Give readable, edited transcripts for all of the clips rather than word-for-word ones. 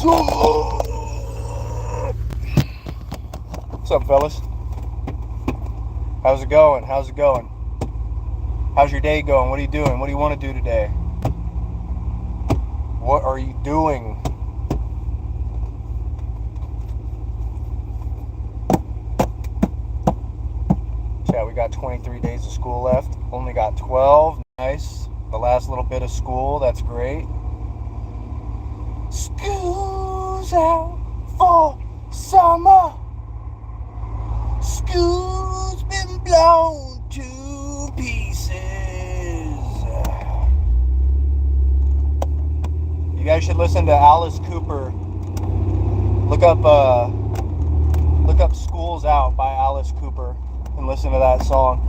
What's up, fellas? How's it going? How's it going? How's your day going? What are you doing? What do you want to do today? What are you doing? Chat, we got 23 days of school left. Only got 12. Nice. The last little bit of school. That's great. School's out for summer. School's been blown to pieces. You guys should listen to Alice Cooper. Look up School's Out by Alice Cooper and listen to that song.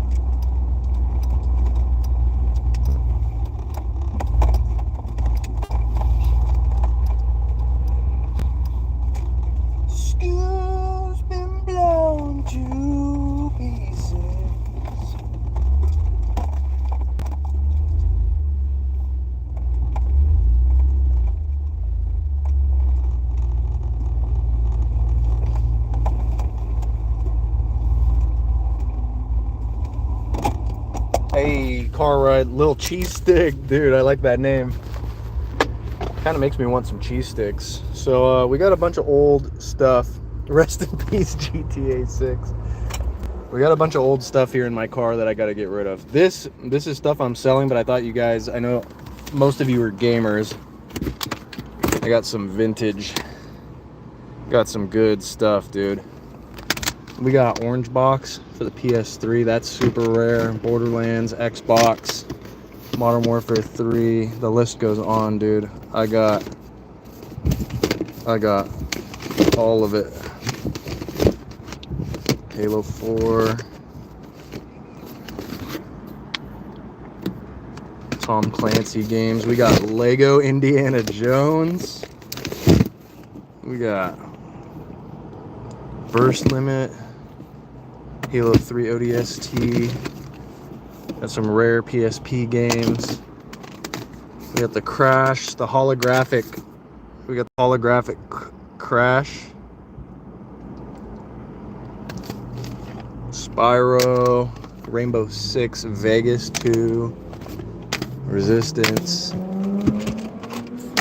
School's been blown to pieces. Hey, car ride, little cheese stick, dude. I like that name. Kind of makes me want some cheese sticks. So we got a bunch of old stuff. Rest in peace, GTA 6. We got a bunch of old stuff here in my car that I got to get rid of. This is stuff I'm selling, but I thought you guys, I know most of you are gamers. I got some vintage, got some good stuff, dude. We got Orange Box for the PS3. That's super rare. Borderlands, Xbox, Modern Warfare 3. The list goes on, dude. I got all of it. Halo 4. Tom Clancy games. We got Lego Indiana Jones. We got Burst Limit. Halo 3 ODST. Got some rare PSP games. We got the Crash, the holographic. We got the holographic Crash. Spyro, Rainbow Six, Vegas 2, Resistance.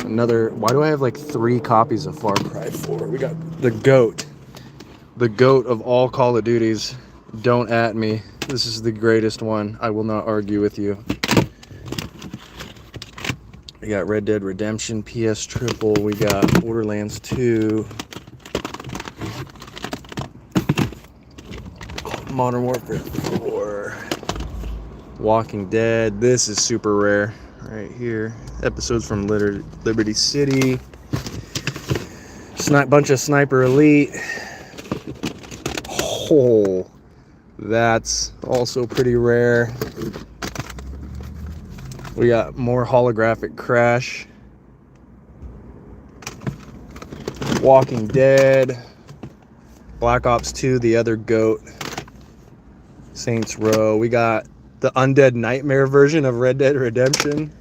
Another, why do I have like 3 copies of Far Cry 4? We got the GOAT of all Call of Duties. Don't at me. This is the greatest one. I will not argue with you. We got Red Dead Redemption, PS Triple. We got Borderlands 2. Modern Warfare 4. Walking Dead. This is super rare. Right here. Episodes from Liberty City. Bunch of Sniper Elite. Oh, that's also pretty rare. We got more holographic Crash. Walking Dead. Black Ops 2, the other GOAT. Saints Row. We got the Undead Nightmare version of Red Dead Redemption.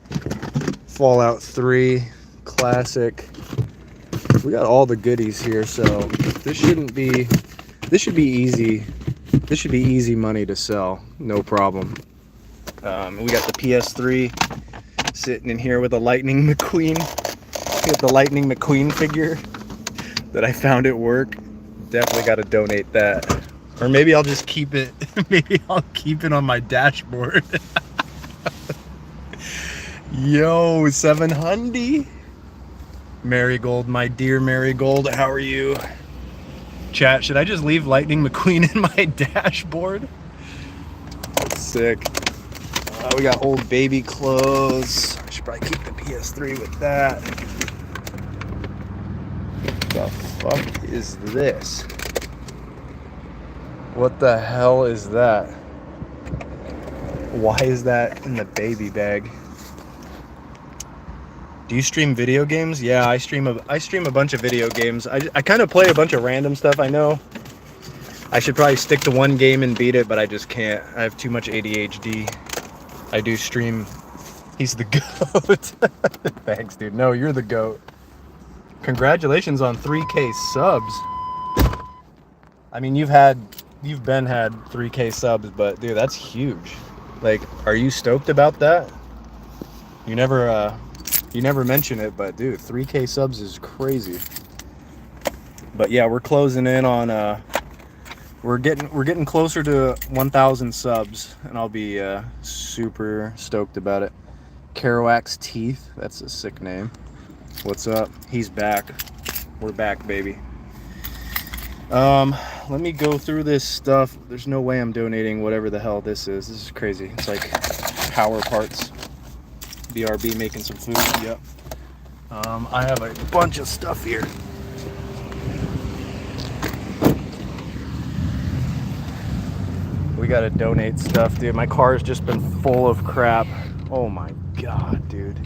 Fallout 3. Classic. We got all the goodies here, so this should be easy. This should be easy money to sell, no problem. We got the PS3 sitting in here with a Lightning McQueen. We got the Lightning McQueen figure that I found at work. Definitely got to donate that, or maybe I'll just keep it. Maybe I'll keep it on my dashboard. Yo, 700. Marigold, my dear Marigold, how are you? Chat, should I just leave Lightning McQueen in my dashboard? That's sick. We got old baby clothes. I should probably keep the PS3 with that. What the fuck is this? What the hell is that? Why is that in the baby bag? Do you stream video games? Yeah, I stream a bunch of video games. I kind of play a bunch of random stuff. I know I should probably stick to one game and beat it, but I just can't. I have too much ADHD. I do stream. He's the GOAT. Thanks, dude. No, you're the GOAT. Congratulations on 3K subs. I mean, you've been had 3K subs, but dude, that's huge. Like, are you stoked about that? You never mention it, but dude, 3K subs is crazy. But yeah, we're closing in on we're getting closer to 1,000 subs, and I'll be super stoked about it. Kerouac's Teeth, that's a sick name. What's up? He's back. We're back, baby. Let me go through this stuff. There's no way I'm donating whatever the hell this is. This is crazy. It's like power parts. BRB making some food. Yep. I have a bunch of stuff here. We gotta donate stuff, dude. My car's just been full of crap. Oh my god, dude.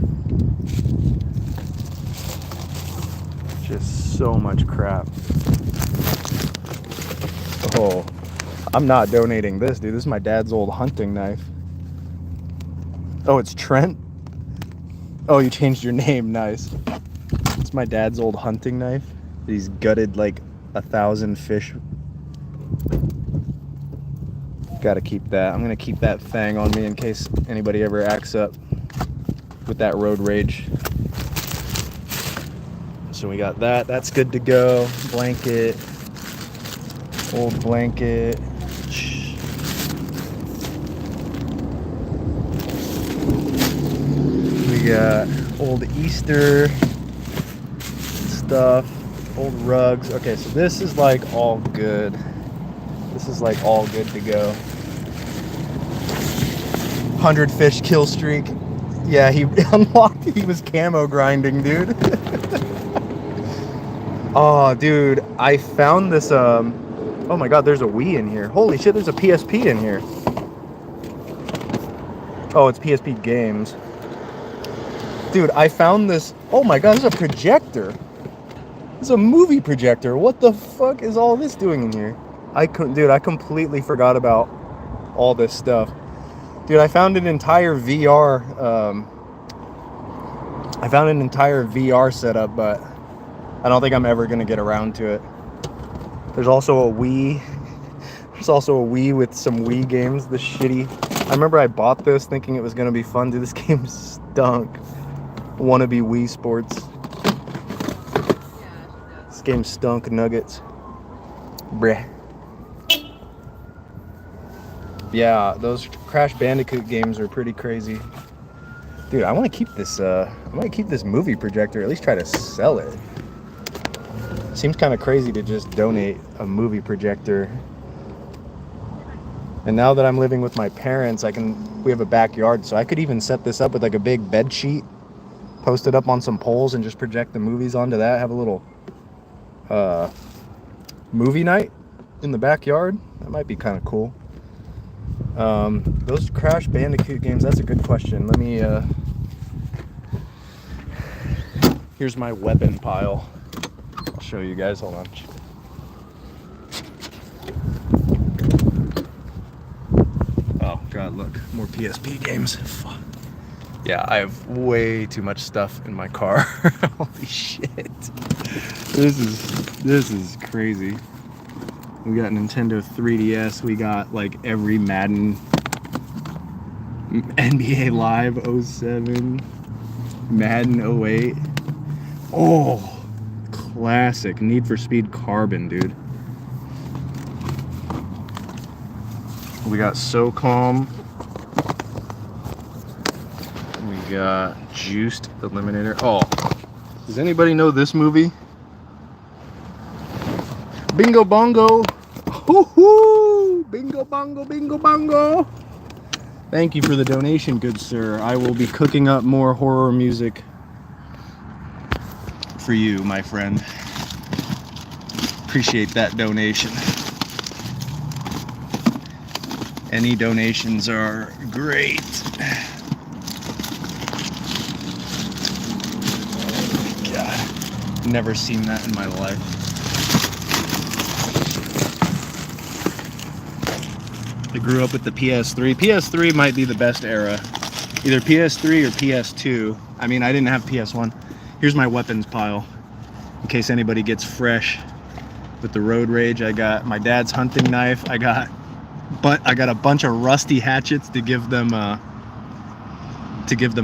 Just so much crap. Oh, I'm not donating this, dude. This is my dad's old hunting knife. Oh, it's Trent? Oh, you changed your name. Nice. It's my dad's old hunting knife. He's gutted like 1,000 fish. Gotta keep that. I'm gonna keep that thing on me in case anybody ever acts up with that road rage. So we got that. That's good to go. Blanket. Old blanket. We got old Easter stuff. Old rugs. Okay, so this is like all good. This is like all good to go. 100 fish kill streak. Yeah, he unlocked. He was camo grinding, dude. Oh, dude, I found this. Oh my god, there's a Wii in here. Holy shit, there's a PSP in here. Oh, it's PSP games. Dude, I found this. Oh my god, there's a projector. It's a movie projector. What the fuck is all this doing in here? Dude, I completely forgot about all this stuff. Dude, I found an entire VR. I found an entire VR setup, but I don't think I'm ever gonna get around to it. There's also a Wii. There's also a Wii with some Wii games. The shitty. I remember I bought this thinking it was gonna be fun. Dude, this game stunk. Wannabe Wii Sports. This game stunk nuggets. Bruh. Yeah, those Crash Bandicoot games are pretty crazy. Dude, I want to keep this. I want to keep this movie projector. At least try to sell it. Seems kind of crazy to just donate a movie projector. And now that I'm living with my parents, we have a backyard, so I could even set this up with like a big bed sheet, post it up on some poles, and just project the movies onto that. Have a little movie night in the backyard. That might be kind of cool. Those Crash Bandicoot games, that's a good question. Let me, here's my weapon pile. I'll show you guys, hold on. Oh god, look, more PSP games. Fuck. Yeah, I have way too much stuff in my car. Holy shit. This is crazy. We got Nintendo 3DS. We got like every Madden, NBA Live 07, Madden 08. Oh, classic. Need for Speed Carbon, dude. We got SOCOM. We got Juiced Eliminator. Oh, does anybody know this movie? Bingo Bongo. Hoo-hoo! Bingo Bongo, Bingo Bongo. Thank you for the donation, good sir. I will be cooking up more horror music for you, my friend. Appreciate that donation. Any donations are great. God, never seen that in my life. I grew up with the PS3. PS3 might be the best era. Either PS3 or PS2. I mean, I didn't have PS1. Here's my weapons pile. in case anybody gets fresh with the road rage. I got my dad's hunting knife. I got a bunch of rusty hatchets to give them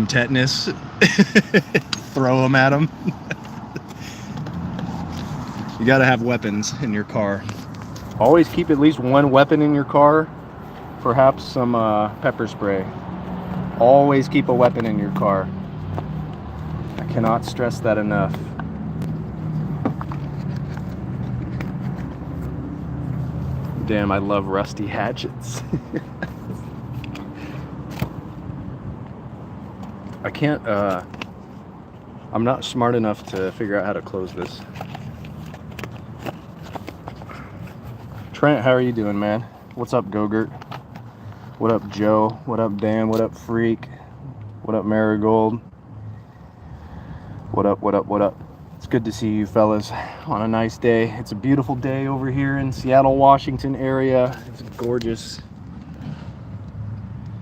tetanus. Throw them at them. You gotta have weapons in your car. Always keep at least one weapon in your car, perhaps some pepper spray. Always keep a weapon in your car. I cannot stress that enough. Damn, I love rusty hatchets. I can't, I'm not smart enough to figure out how to close this. Trent, how are you doing, man? What's up, Gogurt? What up, Joe? What up, Dan? What up, Freak? What up, Marigold? What up, what up, what up? It's good to see you fellas on a nice day. It's a beautiful day over here in Seattle, Washington area. It's gorgeous.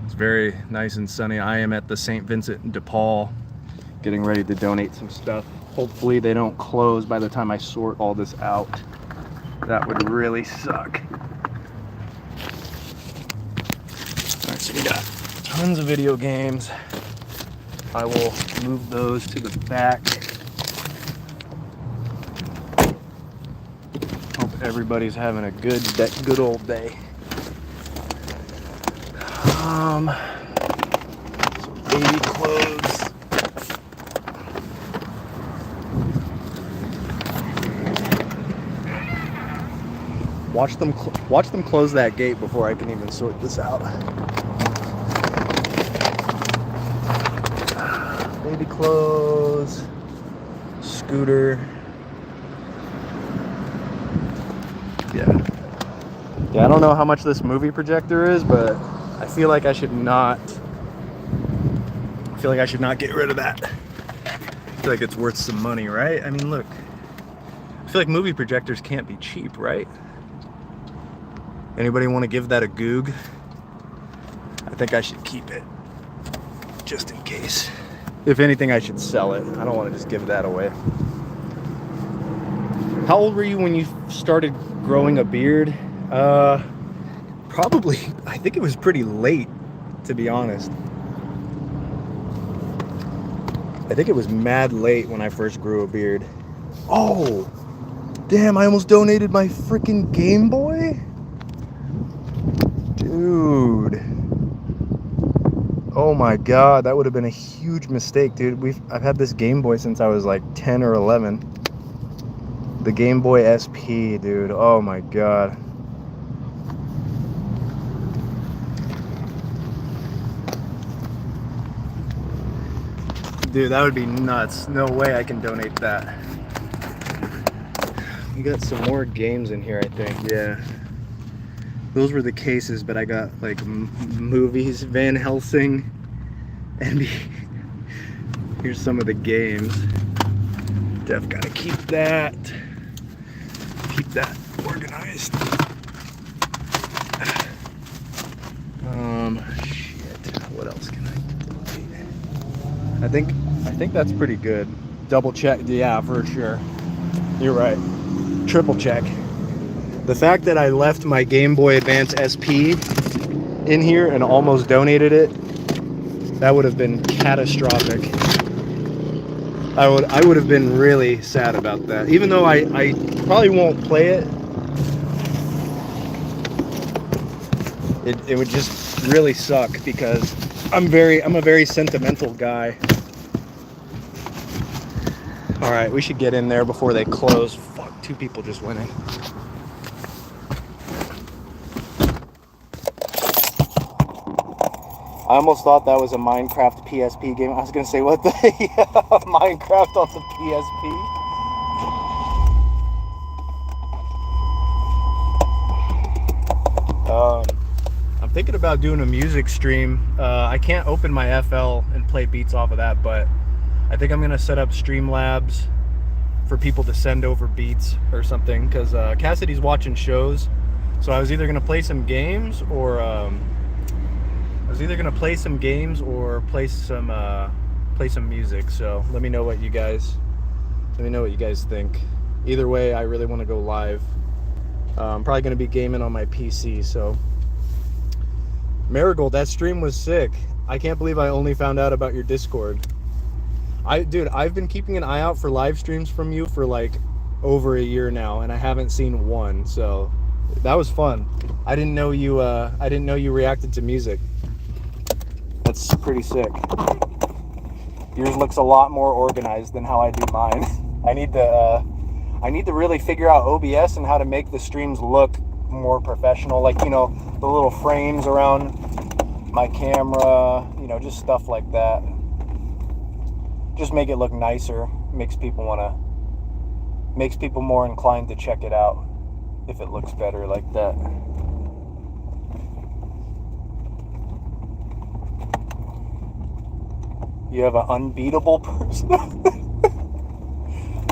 It's very nice and sunny. I am at the St. Vincent de Paul, getting ready to donate some stuff. Hopefully they don't close by the time I sort all this out. That would really suck. Alright, so we got tons of video games. I will move those to the back. Hope everybody's having a good old day. Some baby clothes. Watch them close that gate before I can even sort this out. Baby clothes, scooter. Yeah, I don't know how much this movie projector is, but I feel like I should not get rid of that. I feel like it's worth some money, right? I mean, look, I feel like movie projectors can't be cheap, right? Anybody want to give that a goog? I think I should keep it, just in case. If anything, I should sell it. I don't want to just give that away. How old were you when you started growing a beard? Probably, I think it was pretty late, to be honest. I think it was mad late when I first grew a beard. Oh, damn, I almost donated my freaking Game Boy? Dude. Oh my god, that would have been a huge mistake, dude. I've had this Game Boy since I was like 10 or 11. The Game Boy SP, dude. Oh my god. Dude, that would be nuts. No way I can donate that. You got some more games in here, I think. Yeah. Those were the cases, but I got like movies, Van Helsing, and here's some of the games. Def gotta keep that organized. Shit. What else can I do? I think that's pretty good. Double check. Yeah, for sure. You're right. Triple check. The fact that I left my Game Boy Advance SP in here and almost donated it, that would have been catastrophic. I would have been really sad about that. Even though I probably won't play it, it would just really suck because I'm a very sentimental guy. All right, we should get in there before they close. Fuck, 2 people just went in. I almost thought that was a Minecraft PSP game. I was gonna say, what the Minecraft on the PSP? I'm thinking about doing a music stream. I can't open my FL and play beats off of that, but I think I'm gonna set up Streamlabs for people to send over beats or something, because Cassidy's watching shows, so I was either gonna play some games or play some music. So let me know what you guys Let me know what you guys think. Either way, I really want to go live. I'm probably going to be gaming on my PC, so. Marigold, that stream was sick. I can't believe I only found out about your Discord. Dude, I've been keeping an eye out for live streams from you for like over a year now, and I haven't seen one, so that was fun. I didn't know you reacted to music. That's pretty sick. Yours looks a lot more organized than how I do mine. I need to really figure out OBS and how to make the streams look more professional, like, you know, the little frames around my camera, you know, just stuff like that. Just make it look nicer. Makes people more inclined to check it out if it looks better like that. You have an unbeatable person.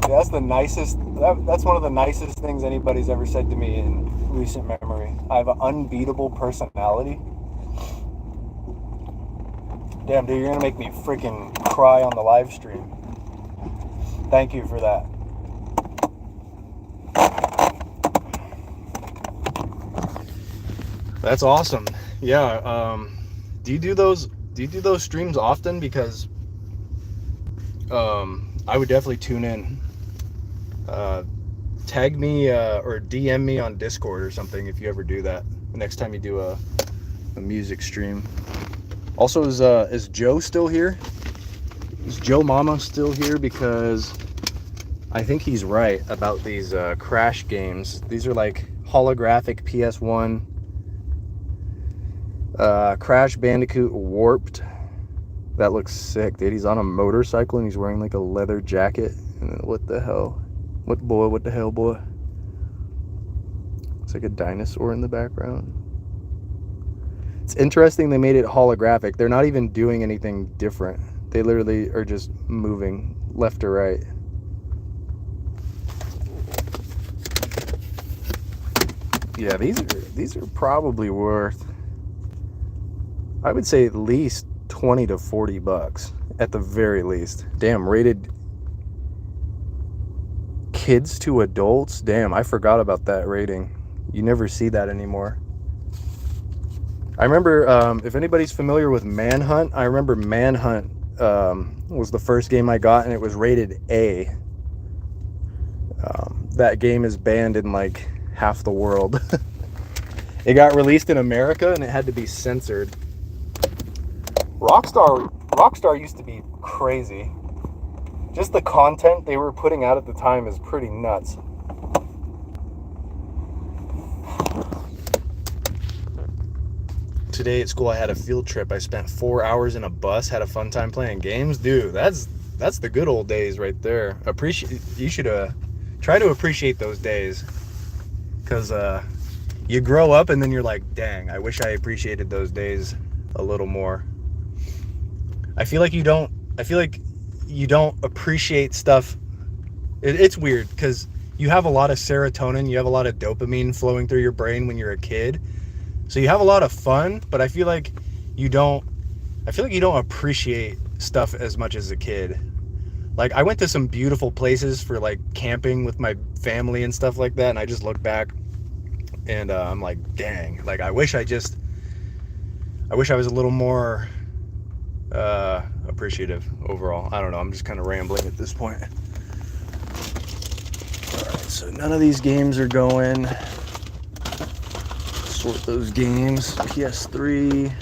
That's the nicest. That's one of the nicest things anybody's ever said to me in recent memory. I have an unbeatable personality. Damn, dude, you're gonna make me freaking cry on the live stream. Thank you for that. That's awesome. Yeah. Do you do those streams often? Because I would definitely tune in. Tag me or DM me on Discord or something if you ever do that. The next time you do a music stream. Also, is Joe still here? Is Joe Mama still here? Because I think he's right about these Crash games. These are like holographic PS1. Crash Bandicoot Warped. That looks sick, dude. He's on a motorcycle and he's wearing like a leather jacket. And what the hell? What the hell, boy? It's like a dinosaur in the background. It's interesting they made it holographic. They're not even doing anything different. They literally are just moving left to right. Yeah, these are probably worth, I would say, at least 20 to 40 bucks at the very least. Damn, rated kids to adults. Damn, I forgot about that rating. You never see that anymore. I remember, if anybody's familiar with Manhunt, I remember Manhunt was the first game I got, and it was rated A. That game is banned in like half the world. It got released in America and it had to be censored. Rockstar used to be crazy. Just the content they were putting out at the time is pretty nuts. Today at school I had a field trip. I spent 4 hours in a bus, had a fun time playing games. Dude, that's the good old days right there. You should try to appreciate those days. Cause you grow up and then you're like, dang, I wish I appreciated those days a little more. I feel like you don't appreciate stuff. It's weird because you have a lot of serotonin, you have a lot of dopamine flowing through your brain when you're a kid. So you have a lot of fun, but I feel like you don't appreciate stuff as much as a kid. Like, I went to some beautiful places for like camping with my family and stuff like that, and I just look back and I'm like, dang, like I wish I was a little more appreciative overall. I don't know, I'm just kind of rambling at this point. Alright, so none of these games are going. Sort those games. PS3.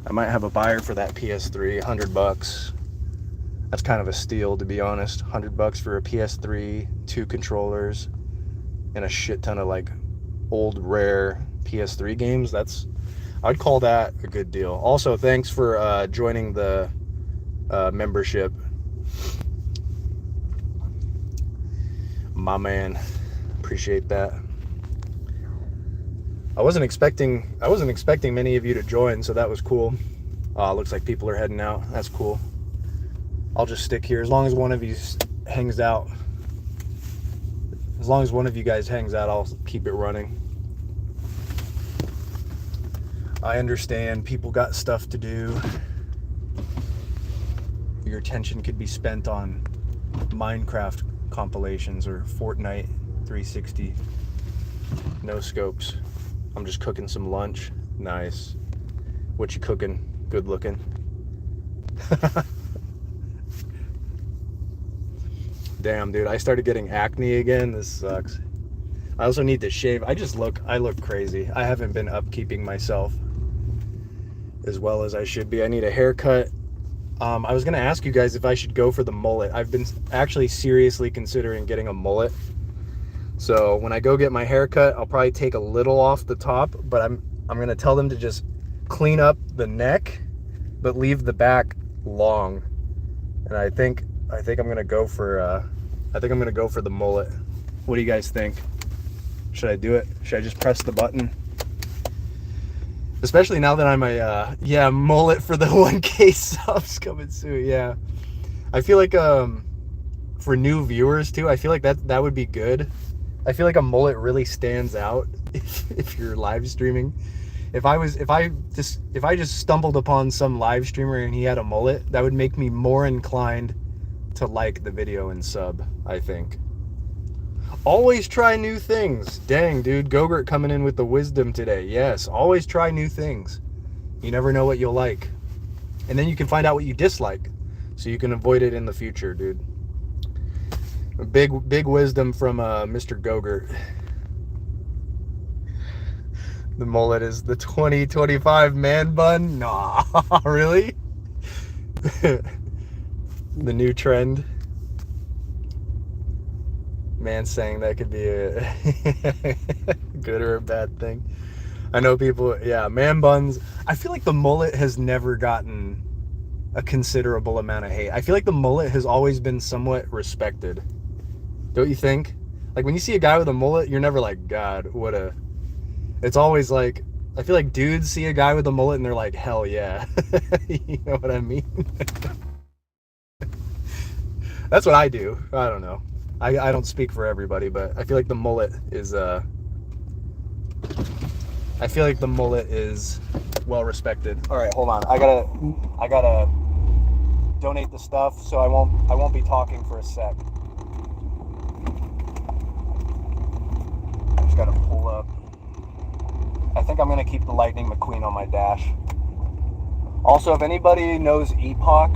I might have a buyer for that PS3, $100. That's kind of a steal, to be honest. $100 for a PS3, 2 controllers, and a shit ton of like old rare PS3 games. I'd call that a good deal. Also, thanks for joining the membership, my man. Appreciate that. I wasn't expecting many of you to join, so that was cool. Looks like people are heading out. That's cool. I'll just stick here as long as one of you hangs out. As long as one of you guys hangs out, I'll keep it running. I understand people got stuff to do. Your attention could be spent on Minecraft compilations or Fortnite 360 no scopes. I'm just cooking some lunch. Nice. What you cooking? Good looking. Damn, dude, I started getting acne again. This sucks. I also need to shave. I look crazy. I haven't been upkeeping myself as well as I should be. I need a haircut. I was gonna ask you guys if I should go for the mullet. I've been actually seriously considering getting a mullet. So when I go get my haircut, I'll probably take a little off the top, but I'm gonna tell them to just clean up the neck, but leave the back long. And I think I'm gonna go for the mullet. What do you guys think? Should I do it? Should I just press the button? Especially now that I'm a mullet for the 1K subs coming soon. Yeah, I feel like for new viewers too, I feel like that would be good. I feel like a mullet really stands out if you're live streaming. If I just stumbled upon some live streamer and he had a mullet, that would make me more inclined to like the video and sub, I think. Always try new things. Dang, dude, Gogurt coming in with the wisdom today. Yes, always try new things. You never know what you'll like. And then you can find out what you dislike, so you can avoid it in the future, dude. Big wisdom from Mr. Gogurt. The mullet is the 2025 man bun? Nah, really? The new trend. Man saying that could be a good or a bad thing. I know people, yeah, man buns. I feel like the mullet has never gotten a considerable amount of hate. I feel like the mullet has always been somewhat respected. Don't you think? Like when you see a guy with a mullet, you're never like, God, what a... It's always like, I feel like dudes see a guy with a mullet and they're like, hell yeah. You know what I mean? That's what I do. I don't know. I don't speak for everybody, but I feel like the mullet is well respected. All right, hold on. I gotta donate the stuff, so I won't be talking for a sec. I just gotta pull up. I think I'm gonna keep the Lightning McQueen on my dash. Also, if anybody knows Epoch,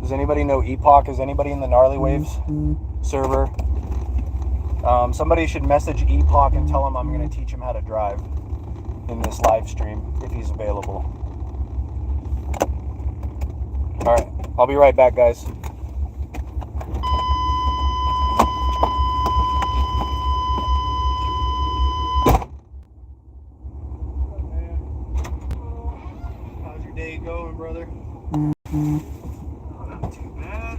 does anybody know Epoch? Is anybody in the Gnarly Waves server? Somebody should message Epoch and tell him I'm going to teach him how to drive in this live stream if he's available. All right, I'll be right back, guys. How's your day going, brother? Not too bad.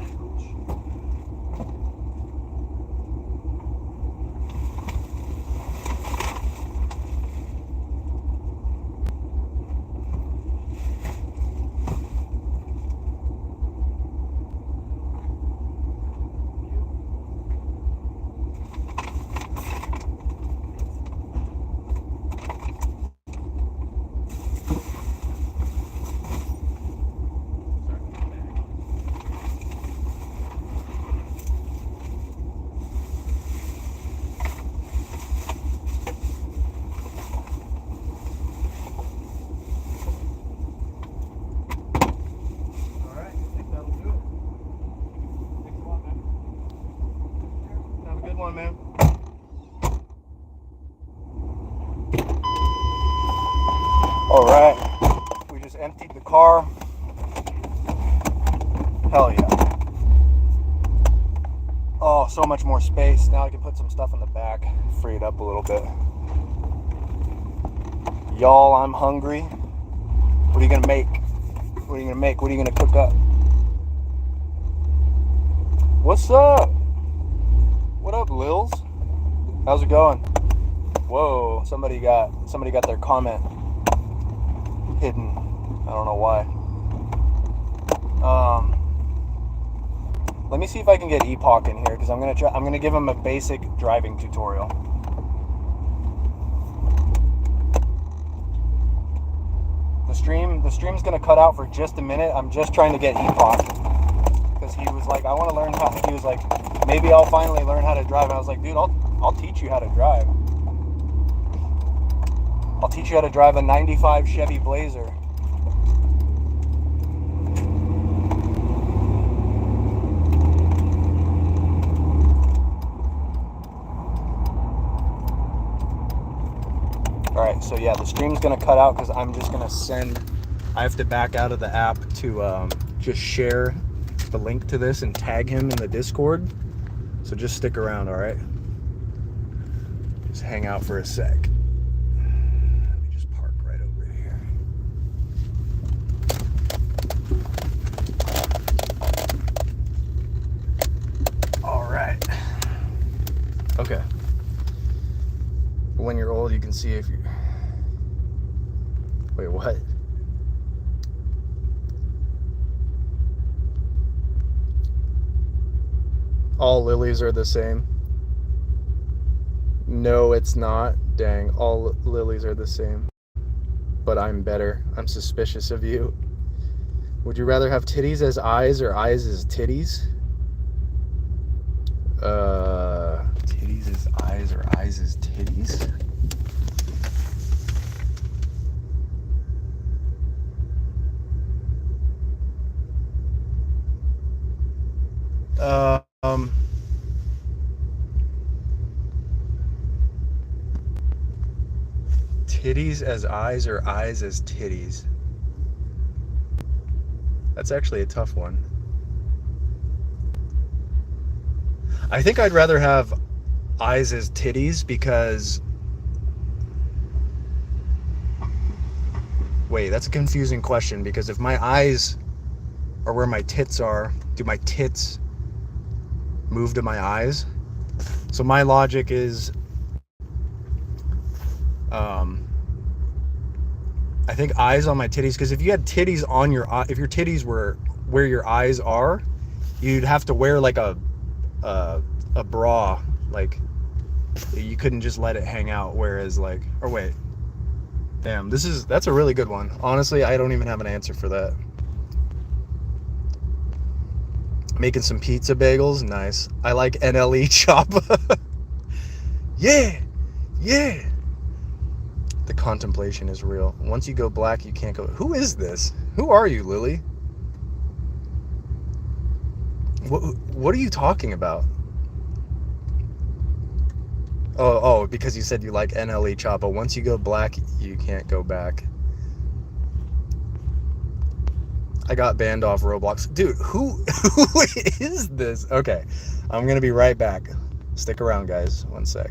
One, man. All right, we just emptied the car. Hell yeah. Oh, so much more space. Now I can put some stuff in the back, free it up a little bit. Y'all, I'm hungry. What are you gonna make? What are you gonna make? What are you gonna cook up? What's up? What up, Lils? How's it going? Whoa, somebody got their comment hidden. I don't know why. Let me see if I can get Epoch in here because I'm gonna give him a basic driving tutorial. The stream's gonna cut out for just a minute. I'm just trying to get Epoch because because he was like, I want to learn how. He was like, maybe I'll finally learn how to drive. And I was like, dude, I'll teach you how to drive. I'll teach you how to drive a 95 Chevy Blazer. Alright, so yeah, the stream's going to cut out because I'm just going to send... I have to back out of the app to just share the link to this and tag him in the Discord. So just stick around, alright? Just hang out for a sec. Let me just park right over here. Alright. Okay. When you're old, you can see if you... Wait, what? All lilies are the same. No, it's not. Dang, all lilies are the same. But I'm better. I'm suspicious of you. Would you rather have titties as eyes or eyes as titties? Titties as eyes or eyes as titties? Titties as eyes or eyes as titties? That's actually a tough one. I think I'd rather have eyes as titties because... Wait, that's a confusing question because if my eyes are where my tits are, do my tits move to my eyes? So my logic is... I think eyes on my titties, because if you had titties on your eye, if your titties were where your eyes are, you'd have to wear like a bra, like you couldn't just let it hang out. Whereas like, or wait, damn, that's a really good one. Honestly, I don't even have an answer for that. Making some pizza bagels, nice. I like NLE chop. Yeah. The contemplation is real. Once you go black, you can't go... Who is this? Who are you, Lily? What are you talking about? Oh, because you said you like NLE Choppa. Once you go black, you can't go back. I got banned off Roblox. Dude, who is this? Okay, I'm going to be right back. Stick around, guys. One sec.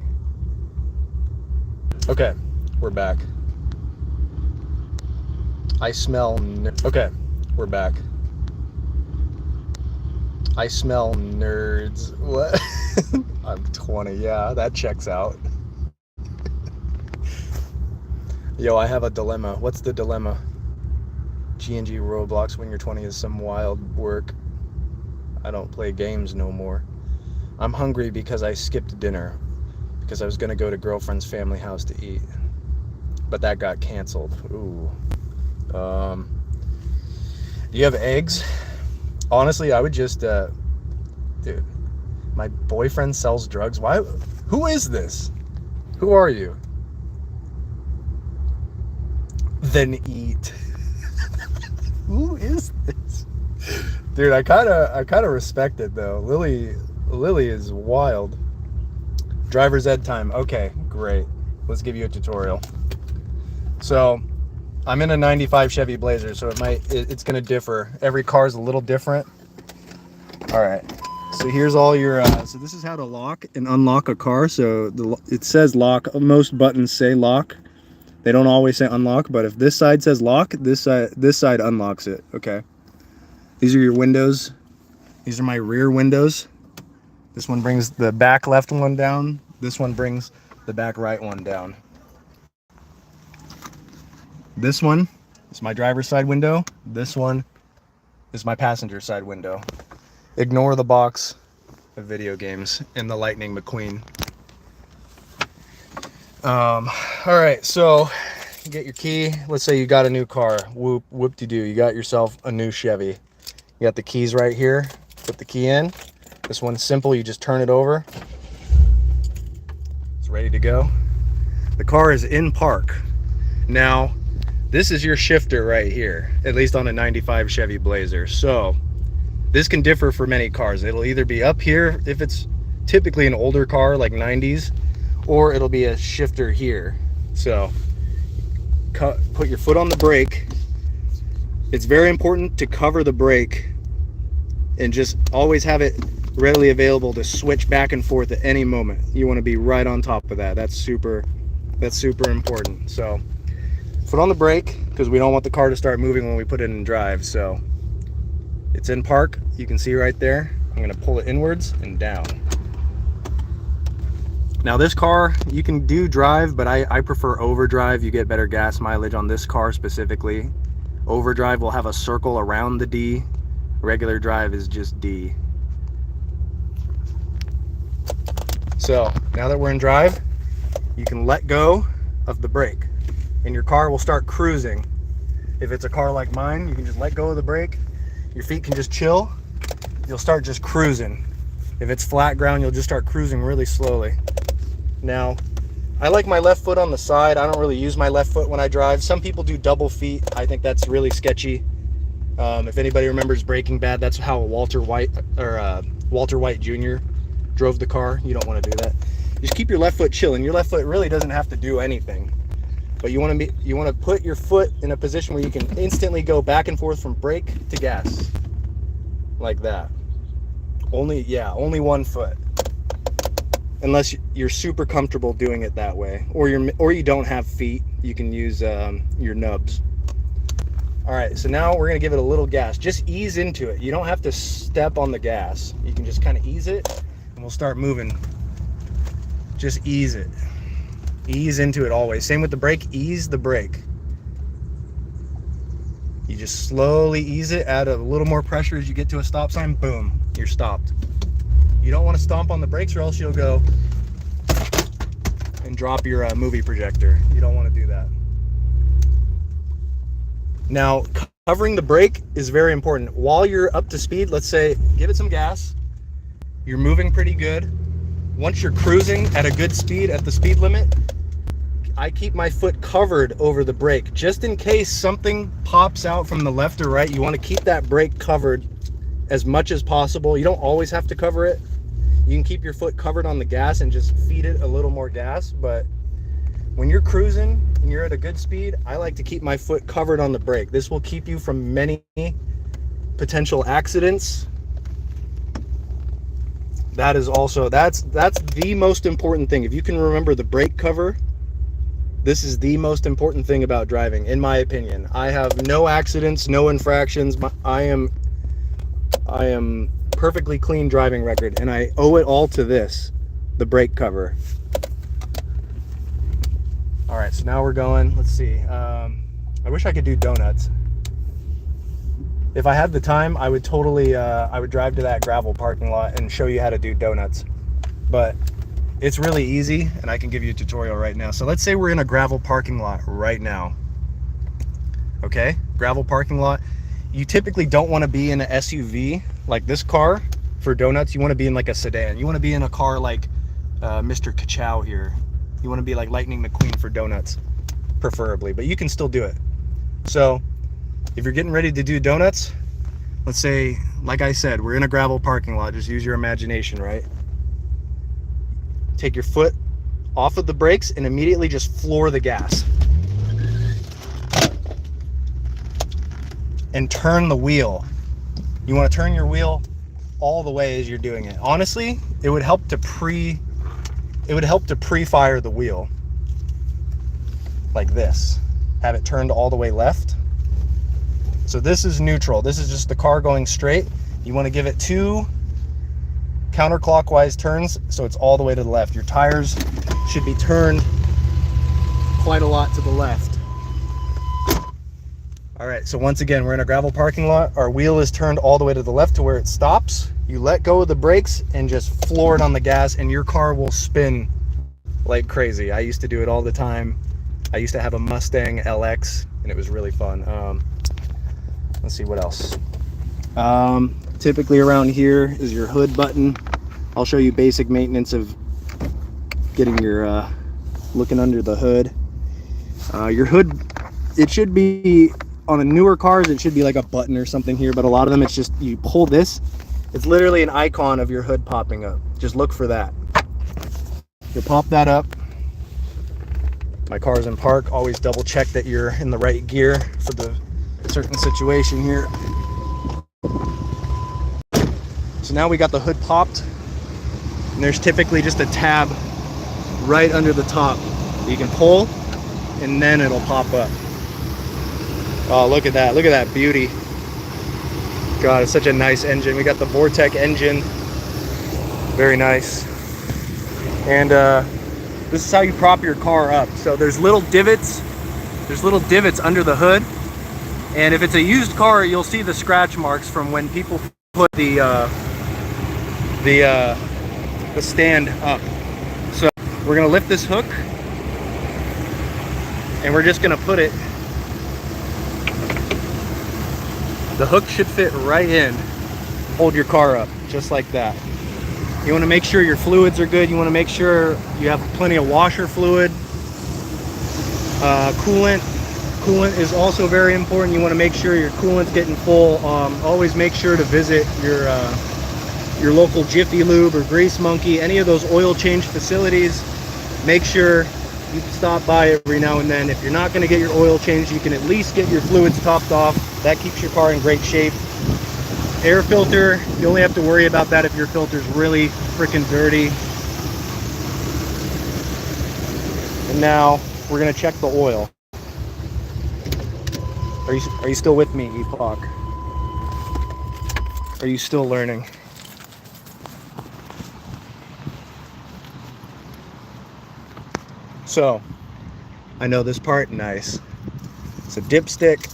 Okay. We're back. I smell... Okay, we're back. I smell nerds. What? I'm 20. Yeah, that checks out. Yo, I have a dilemma. What's the dilemma? G&G Roblox when you're 20 is some wild work. I don't play games no more. I'm hungry because I skipped dinner because I was going to go to girlfriend's family house to eat. But that got canceled. Ooh. Do you have eggs? Honestly, I would just, dude, my boyfriend sells drugs. Why? Who is this? Who are you? Then eat. Who is this? Dude, I kind of respect it though. Lily is wild. Driver's ed time. Okay, great. Let's give you a tutorial. So, I'm in a 95 Chevy Blazer, so it's going to differ. Every car is a little different. All right. So here's all your, so this is how to lock and unlock a car. So it says lock. Most buttons say lock. They don't always say unlock, but if this side says lock, this side unlocks it. Okay. These are your windows. These are my rear windows. This one brings the back left one down. This one brings the back right one down. This one is my driver's side window. This one is my passenger side window. Ignore the box of video games and the Lightning McQueen. All right, so you get your key. Let's say you got a new car. Whoop-de-doo. You got yourself a new Chevy. You got the keys right here. Put the key in. This one's simple, you just turn it over. It's ready to go. The car is in park. Now, this is your shifter right here, at least on a 95 Chevy Blazer. So this can differ for many cars. It'll either be up here if it's typically an older car like 90s, or it'll be a shifter here. So put your foot on the brake. It's very important to cover the brake and just always have it readily available to switch back and forth at any moment. You want to be right on top of that. That's super important. So foot on the brake, because we don't want the car to start moving when we put it in drive. So it's in park, you can see right there. I'm going to pull it inwards and down. Now this car, you can do drive, but I prefer overdrive. You get better gas mileage on this car specifically. Overdrive will have a circle around the D. Regular drive is just D. So now that we're in drive, you can let go of the brake and your car will start cruising. If it's a car like mine, you can just let go of the brake. Your feet can just chill. You'll start just cruising. If it's flat ground, you'll just start cruising really slowly. Now, I like my left foot on the side. I don't really use my left foot when I drive. Some people do double feet. I think that's really sketchy. If anybody remembers Breaking Bad, that's how Walter White Jr. drove the car. You don't want to do that. Just keep your left foot chilling. Your left foot really doesn't have to do anything, but you want to put your foot in a position where you can instantly go back and forth from brake to gas, like that. Only one foot. Unless you're super comfortable doing it that way, or you don't have feet, you can use your nubs. All right, so now we're gonna give it a little gas. Just ease into it. You don't have to step on the gas. You can just kind of ease it, and we'll start moving. Just ease it. Ease into it always. Same with the brake. Ease the brake. You just slowly ease it. Add a little more pressure as you get to a stop sign. Boom, you're stopped. You don't want to stomp on the brakes or else you'll go and drop your movie projector. You don't want to do that. Now, covering the brake is very important. While you're up to speed, let's say, give it some gas. You're moving pretty good. Once you're cruising at a good speed, at the speed limit, I keep my foot covered over the brake. Just in case something pops out from the left or right, you want to keep that brake covered as much as possible. You don't always have to cover it. You can keep your foot covered on the gas and just feed it a little more gas, but when you're cruising and you're at a good speed, I like to keep my foot covered on the brake. This will keep you from many potential accidents. That is also, that's the most important thing. If you can remember the brake cover, this is the most important thing about driving, in my opinion. I have no accidents, no infractions. I am perfectly clean driving record, and I owe it all to this, the brake cover. All right, so now we're going. Let's see. I wish I could do donuts. If I had the time, I would totally, I would drive to that gravel parking lot and show you how to do donuts. But it's really easy, and I can give you a tutorial right now. So let's say we're in a gravel parking lot right now. Okay, gravel parking lot. You typically don't want to be in an SUV like this car for donuts. You want to be in like a sedan. You want to be in a car like Mr. Kachow here. You want to be like Lightning McQueen for donuts, preferably, but you can still do it. So if you're getting ready to do donuts, let's say, like I said, we're in a gravel parking lot. Just use your imagination, right? Take your foot off of the brakes and immediately just floor the gas. And turn the wheel. You want to turn your wheel all the way as you're doing it. Honestly, it would help to pre-fire the wheel like this. Have it turned all the way left. So this is neutral. This is just the car going straight. You want to give it 2 counterclockwise turns so it's all the way to the left. Your tires should be turned quite a lot to the left. All right, so once again, we're in a gravel parking lot. Our wheel is turned all the way to the left to where it stops. You let go of the brakes and just floor it on the gas, and your car will spin like crazy. I used to do it all the time. I used to have a Mustang LX, and it was really fun. Let's see what else. typically around here is your hood button. I'll show you basic maintenance of getting your looking under the hood. Your hood, it should be on the newer cars, it should be like a button or something here, but a lot of them it's just you pull this, it's literally an icon of your hood popping up. Just look for that. You pop that up. My car's in park, always double check that you're in the right gear for the certain situation here. So now we got the hood popped, and there's typically just a tab right under the top you can pull, and then it'll pop up. Oh, look at that beauty. God, it's such a nice engine. We got the Vortec engine, very nice. And this is how you prop your car up. So there's little divots under the hood, and if it's a used car, you'll see the scratch marks from when people put the stand up. So we're gonna lift this hook, and we're just gonna put it. The hook should fit right in. Hold your car up just like that. You want to make sure your fluids are good. You want to make sure you have plenty of washer fluid. Coolant is also very important. You want to make sure your coolant's getting full. Always make sure to visit your local Jiffy Lube or Grease Monkey, any of those oil change facilities. Make sure you stop by every now and then. If you're not going to get your oil changed, you can at least get your fluids topped off. That keeps your car in great shape. Air filter, you only have to worry about that if your filter's really freaking dirty. And now we're gonna check the oil. Are you still with me, Epoch? Are you still learning? So, I know this part, nice. It's a dipstick,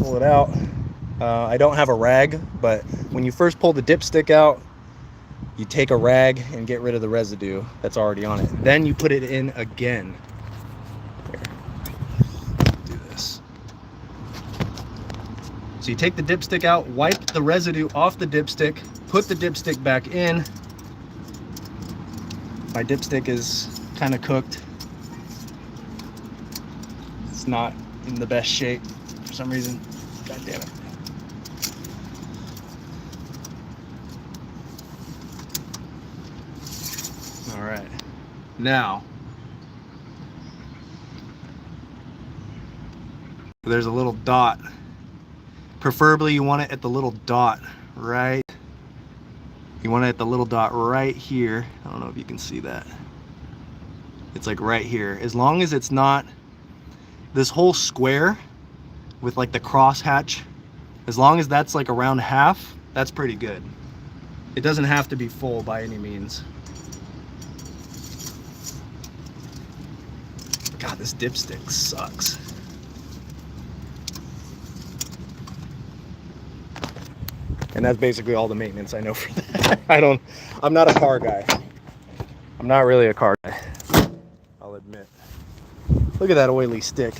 pull it out. I don't have a rag, but when you first pull the dipstick out, you take a rag and get rid of the residue that's already on it. Then you put it in again. Here, do this. So you take the dipstick out, wipe the residue off the dipstick, put the dipstick back in. My dipstick is kind of cooked. It's not in the best shape for some reason. God damn it. All right, now there's a little dot. Preferably you want it at the little dot right. You want it at the little dot right here. I don't know if you can see that. It's like right here. As long as it's not this whole square with like the crosshatch, as long as that's like around half, that's pretty good. It doesn't have to be full by any means. God, this dipstick sucks. And that's basically all the maintenance I know for that. I'm not a car guy. I'm not really a car guy, I'll admit. Look at that oily stick.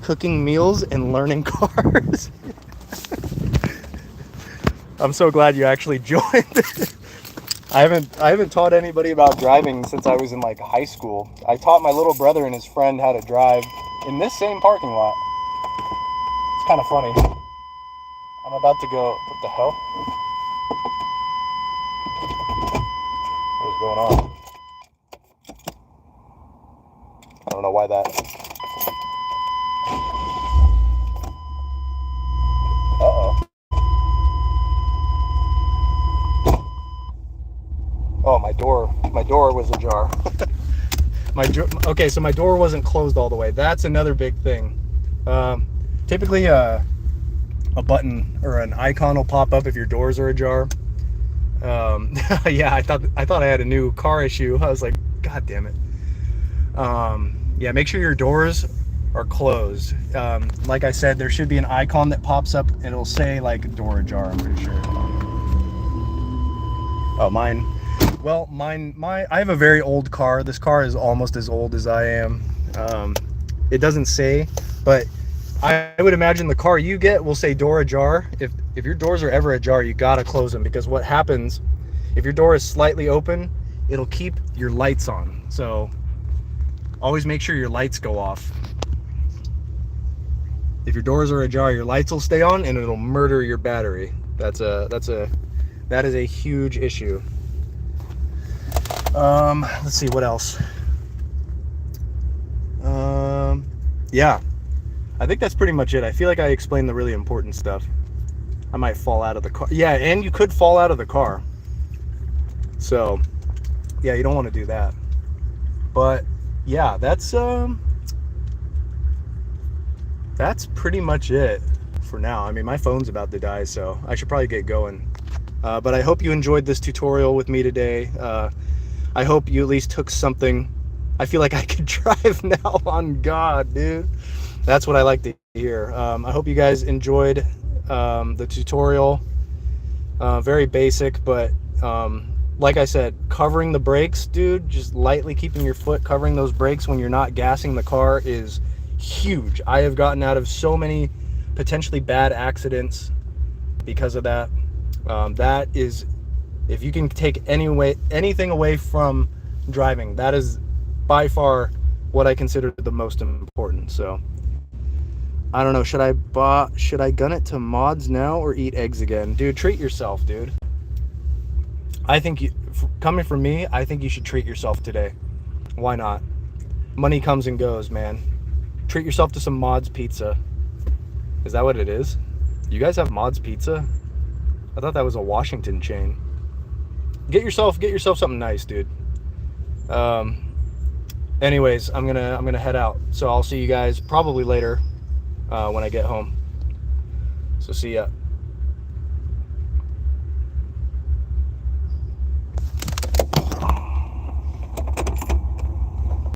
Cooking meals and learning cars. I'm so glad you actually joined. I haven't taught anybody about driving since I was in like high school. I taught my little brother and his friend how to drive in this same parking lot. It's kind of funny. I'm about to go, what the hell? What is going on? I don't know why that. Uh-oh. Oh, my door was ajar. Okay, so my door wasn't closed all the way. That's another big thing. Typically a button or an icon will pop up if your doors are ajar. Yeah, I thought I had a new car issue. I was like, God damn it. Yeah, make sure your doors are closed. Like I said, there should be an icon that pops up and it'll say like door ajar, I'm pretty sure. Oh, mine. Well, I have a very old car. This car is almost as old as I am. It doesn't say, but I would imagine the car you get will say door ajar. If your doors are ever ajar, you gotta close them, because what happens if your door is slightly open, it'll keep your lights on. So always make sure your lights go off. If your doors are ajar, your lights will stay on and it'll murder your battery. That is a huge issue. Let's see what else. Yeah, I think that's pretty much it. I feel like I explained the really important stuff. I might fall out of the car. Yeah, and you could fall out of the car. So, yeah, you don't want to do that. But yeah, that's pretty much it for now. I mean, my phone's about to die, so I should probably get going. But I hope you enjoyed this tutorial with me today. I hope you at least took something. I feel like I could drive now, on God, dude. That's what I like to hear. I hope you guys enjoyed the tutorial. Very basic, but like I said, covering the brakes, dude, just lightly keeping your foot covering those brakes when you're not gassing the car is huge. I have gotten out of so many potentially bad accidents because of that. That is, if you can take anything away from driving, that is by far what I consider the most important. So I don't know, should I gun it to mods now or eat eggs again? Dude, treat yourself, dude. I think coming from me, I think you should treat yourself today. Why not? Money comes and goes, man. Treat yourself to some Mods Pizza. Is that what it is? You guys have Mods Pizza? I thought that was a Washington chain. Get yourself something nice, dude. Anyways, I'm gonna head out. So I'll see you guys probably later when I get home. So see ya.